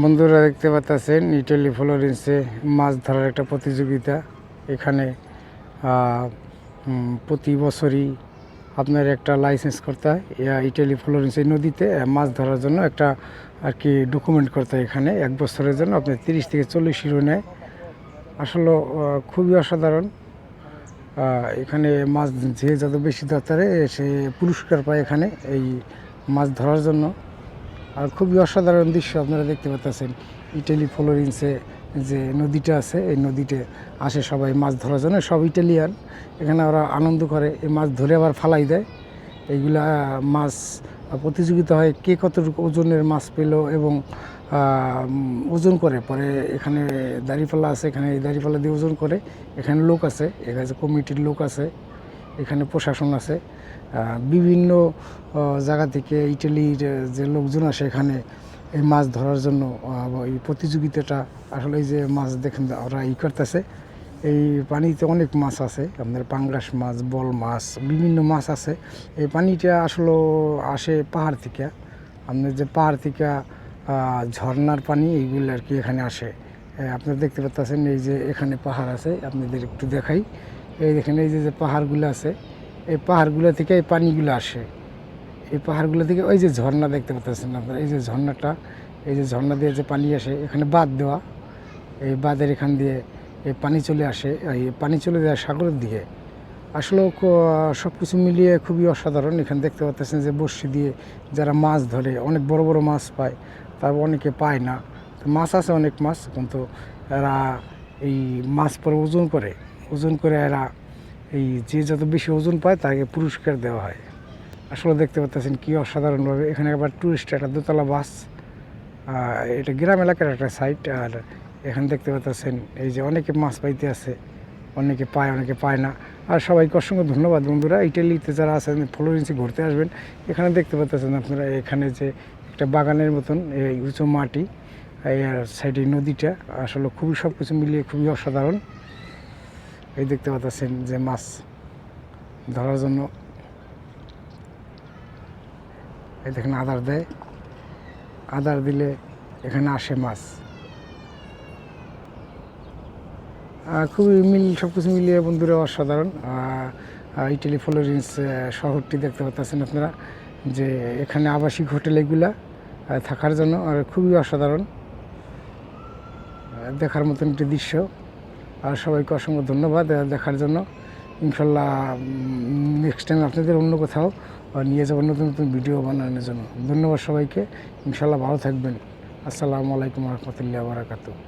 বন্ধুরা দেখতে পাচ্ছেন ইটালি ফ্লোরেন্সে মাছ ধরার একটা প্রতিযোগিতা। এখানে প্রতি বছরই আপনার একটা লাইসেন্স করতে হয় ইটালি ফ্লোরেন্স এই নদীতে মাছ ধরার জন্য একটা আর কি ডকুমেন্ট করতে হয়। এখানে এক বছরের জন্য আপনি 30 থেকে 40 ইউরো নেয়। আসলে খুবই অসাধারণ। এখানে মাছ যে যত বেশি ধরতে সে পুরস্কার পায় এখানে এই মাছ ধরার জন্য। আর খুবই অসাধারণ দৃশ্য আপনারা দেখতে পাচ্ছেন। ইটালি ফ্লোরেন্সে যে নদীটা আছে এই নদীতে আসে সবাই মাছ ধরার জন্য, সব ইটালিয়ান। এখানে ওরা আনন্দ করে, এই মাছ ধরে আবার ফালাই দেয়। এইগুলা মাছ প্রতিযোগিতা হয় কে কতটুকু ওজনের মাছ পেল এবং ওজন করে পরে এখানে দাঁড়িপাল্লা আছে, এখানে এই দাঁড়িপাল্লা দিয়ে ওজন করে। এখানে লোক আছে, এখানে কমিটির লোক আছে, এখানে প্রশাসন আছে, বিভিন্ন জায়গা থেকে ইটালির যে লোকজন আসে এখানে এই মাছ ধরার জন্য। এই প্রতিযোগিতাটা আসলে এই যে মাছ দেখেন ওরা করতেছে, এই পানিতে অনেক মাছ আছে, আপনার পাঙ্গাস মাছ, বল মাছ, বিভিন্ন মাছ আছে। এই পানিটা আসলে আসে পাহাড় থেকে, আপনার যে পাহাড় থেকে ঝর্নার পানি এইগুলো আর কি এখানে আসে। আপনারা দেখতে পাচ্ছেন এই যে এখানে পাহাড় আছে, আপনাদের একটু দেখাই। এই দেখেন এই যে পাহাড়গুলো আছে, এই পাহাড়গুলো থেকে এই পানিগুলো আসে। এই পাহাড়গুলো থেকে ওই যে ঝর্ণা দেখতে পাচ্ছেন আপনারা, এই যে ঝর্ণাটা, এই যে ঝর্ণা দিয়ে যে পানি আসে, এখানে বাঁধ দেওয়া, এই বাঁধের এখান দিয়ে এই পানি চলে আসে, এই পানি চলে যায় সাগরের দিকে। আসলে সব কিছু মিলিয়ে খুবই অসাধারণ। এখানে দেখতে পাচ্ছেন যে বড়শি দিয়ে যারা মাছ ধরে অনেক বড় বড় মাছ পায়, তারপর অনেকে পায় না। মাছ আছে অনেক মাছ, কিন্তু এরা এই মাছ পরে ওজন করে এরা এই যে যত বেশি ওজন পায় তাকে পুরস্কার দেওয়া হয়। আসলে দেখতে পাচ্ছেন কী অসাধারণভাবে। এখানে আবার টুরিস্ট একটা দোতলা বাস, এটা গ্রাম এলাকার একটা সাইট। আর এখানে দেখতে পাচ্ছেন এই যে অনেকে মাছ পাইতে আছে, অনেকে পায় অনেকে পায় না। আর সবাইকে অসংখ্য ধন্যবাদ বন্ধুরা। ইটালিতে যারা আছেন ফ্লোরেন্সে ঘুরতে আসবেন, এখানে দেখতে পাচ্ছেন আপনারা এখানে যে একটা বাগানের মতন এই উঁচু মাটি, আর সাইডে নদীটা আসলে খুবই সব কিছু মিলিয়ে খুবই অসাধারণ। এই দেখতে পাচ্ছেন যে মাছ ধরার জন্য এই দেখেন আদার দেয়, আদার দিলে এখানে আসে মাছ। খুবই সব কিছু মিলিয়ে বন্ধুরা অসাধারণ। ইটালি ফ্লোরেন্স শহরটি দেখতে পাচ্ছেন আপনারা, যে এখানে আবাসিক হোটেল এগুলা থাকার জন্য আর খুবই অসাধারণ দেখার মতন একটি দৃশ্য। আর সবাইকে অসংখ্য ধন্যবাদ দেখার জন্য। ইনশাল্লাহ নেক্সট টাইম আপনাদের অন্য কোথাও নিয়ে যাবো নতুন নতুন ভিডিও বানানোর জন্য। ধন্যবাদ সবাইকে। ইনশাল্লাহ ভালো থাকবেন। আসসালামু আলাইকুম রহমতুল্লাহি ওয়া বারাকাতুহু।